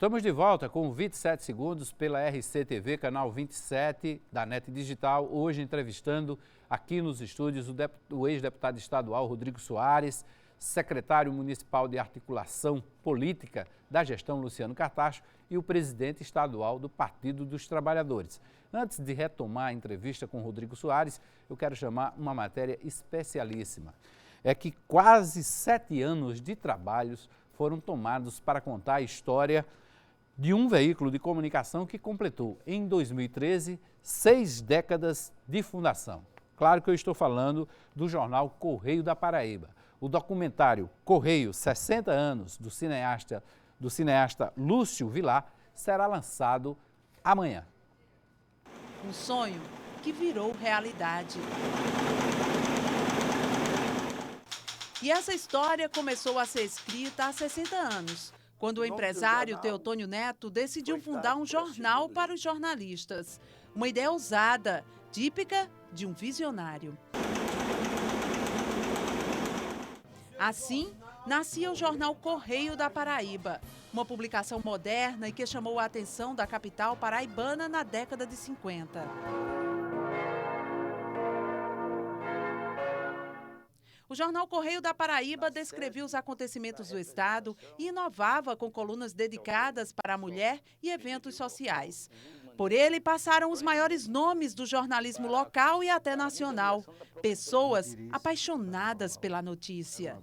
Estamos de volta com 27 segundos pela RCTV, canal 27 da NET Digital. Hoje entrevistando aqui nos estúdios o ex-deputado estadual Rodrigo Soares, secretário municipal de articulação política da gestão Luciano Cartacho e o presidente estadual do Partido dos Trabalhadores. Antes de retomar a entrevista com Rodrigo Soares, eu quero chamar uma matéria especialíssima. É que quase 7 anos de trabalhos foram tomados para contar a história de um veículo de comunicação que completou, em 2013, 6 décadas de fundação. Claro que eu estou falando do jornal Correio da Paraíba. O documentário Correio, 60 anos, do cineasta Lúcio Vilar, será lançado amanhã. Um sonho que virou realidade. E essa história começou a ser escrita há 60 anos, quando o empresário Teotônio Neto decidiu fundar um jornal para os jornalistas. Uma ideia ousada, típica de um visionário. Assim, nascia o jornal Correio da Paraíba, uma publicação moderna e que chamou a atenção da capital paraibana na década de 50. O jornal Correio da Paraíba descrevia os acontecimentos do estado e inovava com colunas dedicadas para a mulher e eventos sociais. Por ele passaram os maiores nomes do jornalismo local e até nacional, pessoas apaixonadas pela notícia.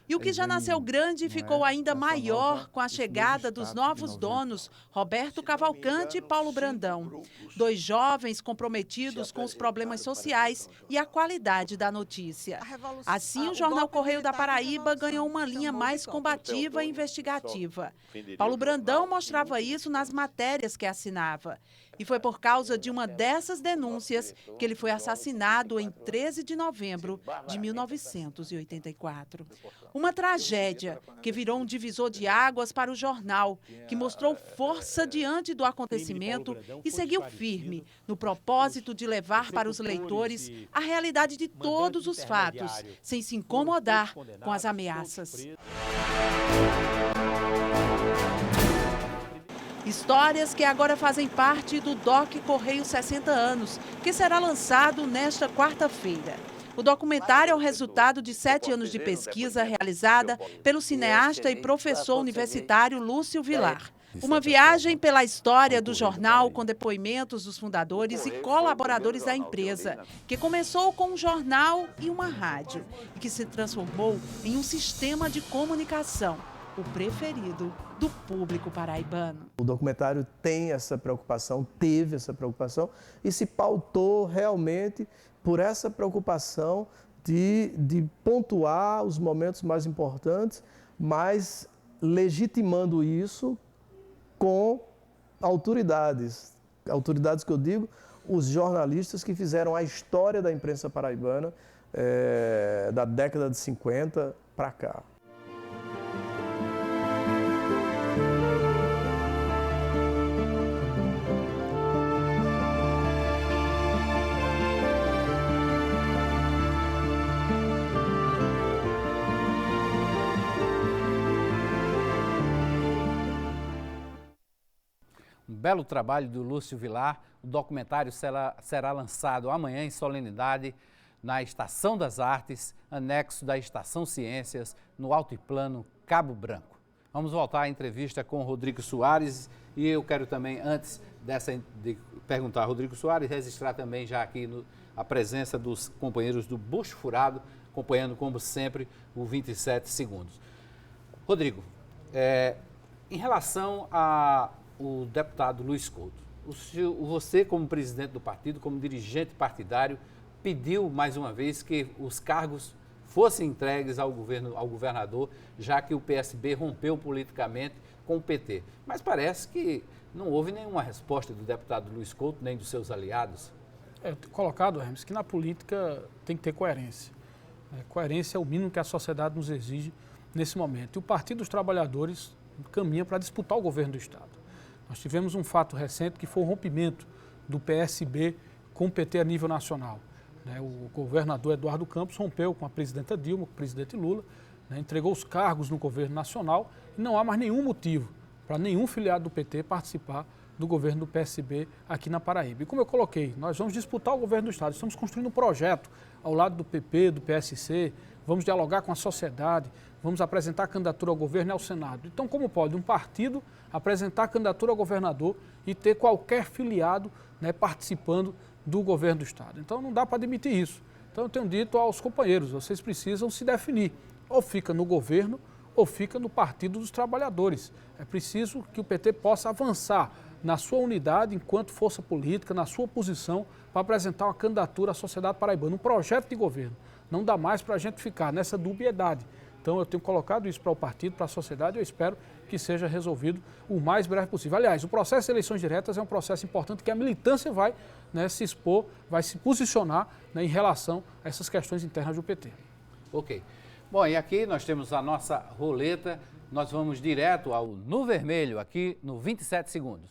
E o que já nasceu grande ficou ainda maior com a chegada dos novos donos, Roberto Cavalcante e Paulo Brandão. 2 jovens comprometidos com os problemas sociais e a qualidade da notícia. Assim, o jornal Correio da Paraíba ganhou uma linha mais combativa e investigativa. Paulo Brandão mostrava isso nas matérias que assinava. E foi por causa de uma dessas denúncias que ele foi assassinado em 13 de novembro de 1984. Uma tragédia que virou um divisor de águas para o jornal, que mostrou força diante do acontecimento e seguiu firme no propósito de levar para os leitores a realidade de todos os fatos, sem se incomodar com as ameaças. Histórias que agora fazem parte do DOC Correio 60 anos, que será lançado nesta quarta-feira. O documentário é o resultado de 7 anos de pesquisa realizada pelo cineasta e professor universitário Lúcio Vilar. Uma viagem pela história do jornal com depoimentos dos fundadores e colaboradores da empresa, que começou com um jornal e uma rádio, e que se transformou em um sistema de comunicação, o preferido do público paraibano. O documentário tem essa preocupação, teve essa preocupação e se pautou realmente por essa preocupação de pontuar os momentos mais importantes, mas legitimando isso com autoridades. Autoridades que eu digo, os jornalistas que fizeram a história da imprensa paraibana da década de 50 para cá. Um belo trabalho do Lúcio Vilar. O documentário será lançado amanhã em solenidade na Estação das Artes, anexo da Estação Ciências, no Altiplano Cabo Branco. Vamos voltar à entrevista com o Rodrigo Soares e eu quero também, antes de perguntar ao Rodrigo Soares, registrar também já aqui a presença dos companheiros do Bucho Furado, acompanhando, como sempre, o 27 segundos. Rodrigo, em relação ao deputado Luiz Couto, você, como presidente do partido, como dirigente partidário, pediu mais uma vez que os cargos fossem entregues ao governador, já que o PSB rompeu politicamente com o PT. Mas parece que não houve nenhuma resposta do deputado Luiz Couto, nem dos seus aliados. Colocado, Hermes, que na política tem que ter coerência. Coerência é o mínimo que a sociedade nos exige nesse momento. E o Partido dos Trabalhadores caminha para disputar o governo do Estado. Nós tivemos um fato recente que foi o rompimento do PSB com o PT a nível nacional. O governador Eduardo Campos rompeu com a presidenta Dilma, com o presidente Lula, entregou os cargos no governo nacional e não há mais nenhum motivo para nenhum filiado do PT participar do governo do PSB aqui na Paraíba. E como eu coloquei, nós vamos disputar o governo do Estado, estamos construindo um projeto ao lado do PP, do PSC, vamos dialogar com a sociedade, vamos apresentar a candidatura ao governo e ao Senado. Então, como pode um partido apresentar a candidatura ao governador e ter qualquer filiado, né, participando do governo do Estado? Então, não dá para admitir isso. Então, eu tenho dito aos companheiros, vocês precisam se definir, ou fica no governo ou fica no Partido dos Trabalhadores. É preciso que o PT possa avançar na sua unidade enquanto força política, na sua posição, para apresentar uma candidatura à sociedade paraibana, um projeto de governo. Não dá mais para a gente ficar nessa dubiedade. Então, eu tenho colocado isso para o partido, para a sociedade, e eu espero que seja resolvido o mais breve possível. Aliás, o processo de eleições diretas é um processo importante que a militância vai, né, se expor, vai se posicionar, né, em relação a essas questões internas do PT. Ok. Bom, e aqui nós temos a nossa roleta, nós vamos direto ao No Vermelho, aqui no 27 segundos.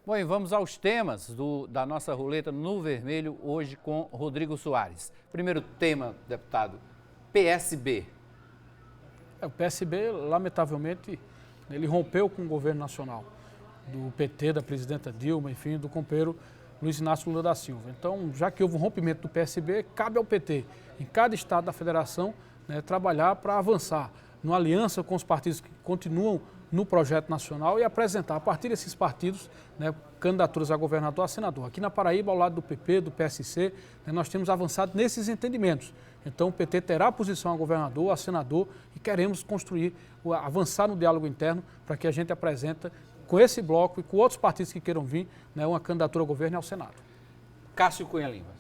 Bom, e vamos aos temas da nossa roleta No Vermelho, hoje com Rodrigo Soares. Primeiro tema, deputado, PSB. O PSB, lamentavelmente, ele rompeu com o governo nacional, do PT, da presidenta Dilma, enfim, do companheiro Luiz Inácio Lula da Silva. Então, já que houve um rompimento do PSB, cabe ao PT, em cada estado da federação, né, trabalhar para avançar numa aliança com os partidos que continuam no projeto nacional e apresentar, a partir desses partidos, né, candidaturas a governador, a senador. Aqui na Paraíba, ao lado do PP, do PSC, né, nós temos avançado nesses entendimentos. Então, o PT terá a posição a governador, a senador, e queremos construir, avançar no diálogo interno para que a gente apresente, com esse bloco e com outros partidos que queiram vir, né, uma candidatura ao governo e ao Senado. Cássio Cunha Lima.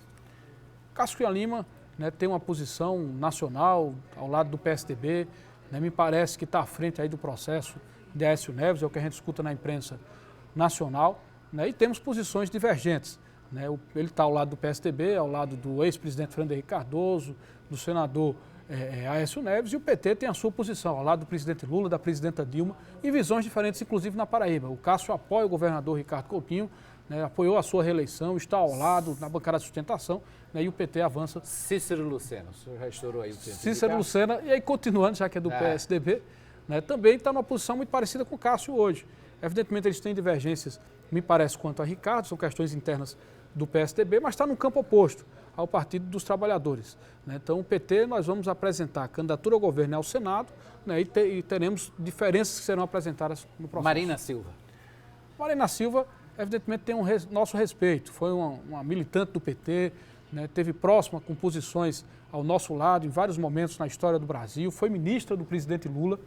Cássio Cunha Lima, né, tem uma posição nacional ao lado do PSDB, né, me parece que está à frente aí do processo de Aécio Neves, é o que a gente escuta na imprensa nacional, né, e temos posições divergentes. Né, ele está ao lado do PSDB, ao lado do ex-presidente Fernando Henrique Cardoso, do senador Aécio Neves, e o PT tem a sua posição, ao lado do presidente Lula, da presidenta Dilma, e visões diferentes, inclusive na Paraíba. O Cássio apoia o governador Ricardo Coutinho, né, apoiou a sua reeleição, está ao lado na bancada de sustentação, né, e o PT avança. Cícero Lucena, o senhor já estourou aí o tempo. Cícero Lucena, e aí continuando, já que é do PSDB, né, também está numa posição muito parecida com o Cássio hoje. Evidentemente, eles têm divergências, me parece, quanto a Ricardo, são questões internas do PSDB, mas está no campo oposto ao Partido dos Trabalhadores. Né? Então, o PT, nós vamos apresentar a candidatura ao governo e ao Senado, né, e teremos diferenças que serão apresentadas no processo. Marina Silva. Marina Silva, evidentemente, tem nosso respeito. Foi uma militante do PT, né, teve próxima com posições ao nosso lado em vários momentos na história do Brasil, foi ministra do presidente Lula,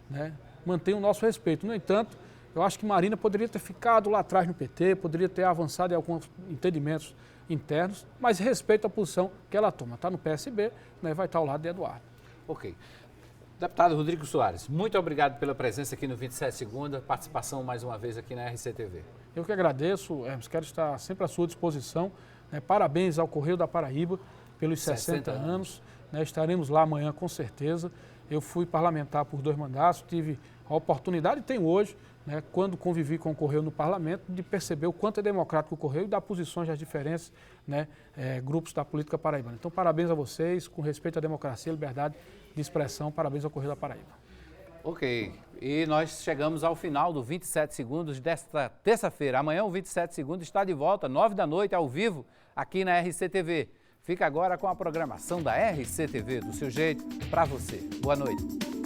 né, mantém o nosso respeito. No entanto, eu acho que Marina poderia ter ficado lá atrás no PT, poderia ter avançado em alguns entendimentos internos, mas respeito a posição que ela toma. Está no PSB, né, vai estar ao lado de Eduardo. Ok. Deputado Rodrigo Soares, muito obrigado pela presença aqui no 27 Segunda, participação mais uma vez aqui na RCTV. Eu que agradeço, Hermes, quero estar sempre à sua disposição. Né, parabéns ao Correio da Paraíba pelos 60 anos. Né, estaremos lá amanhã com certeza. Eu fui parlamentar por 2 mandatos, tive a oportunidade, e tenho hoje, né, quando convivi com o Correio no parlamento, de perceber o quanto é democrático o Correio e dar posições às diferentes, né, grupos da política paraibana. Então, parabéns a vocês, com respeito à democracia e liberdade de expressão, parabéns ao Correio da Paraíba. Ok, e nós chegamos ao final do 27 Segundos desta terça-feira. Amanhã o 27 Segundos está de volta, 9 da noite, ao vivo, aqui na RCTV. Fica agora com a programação da RCTV, do seu jeito, para você. Boa noite.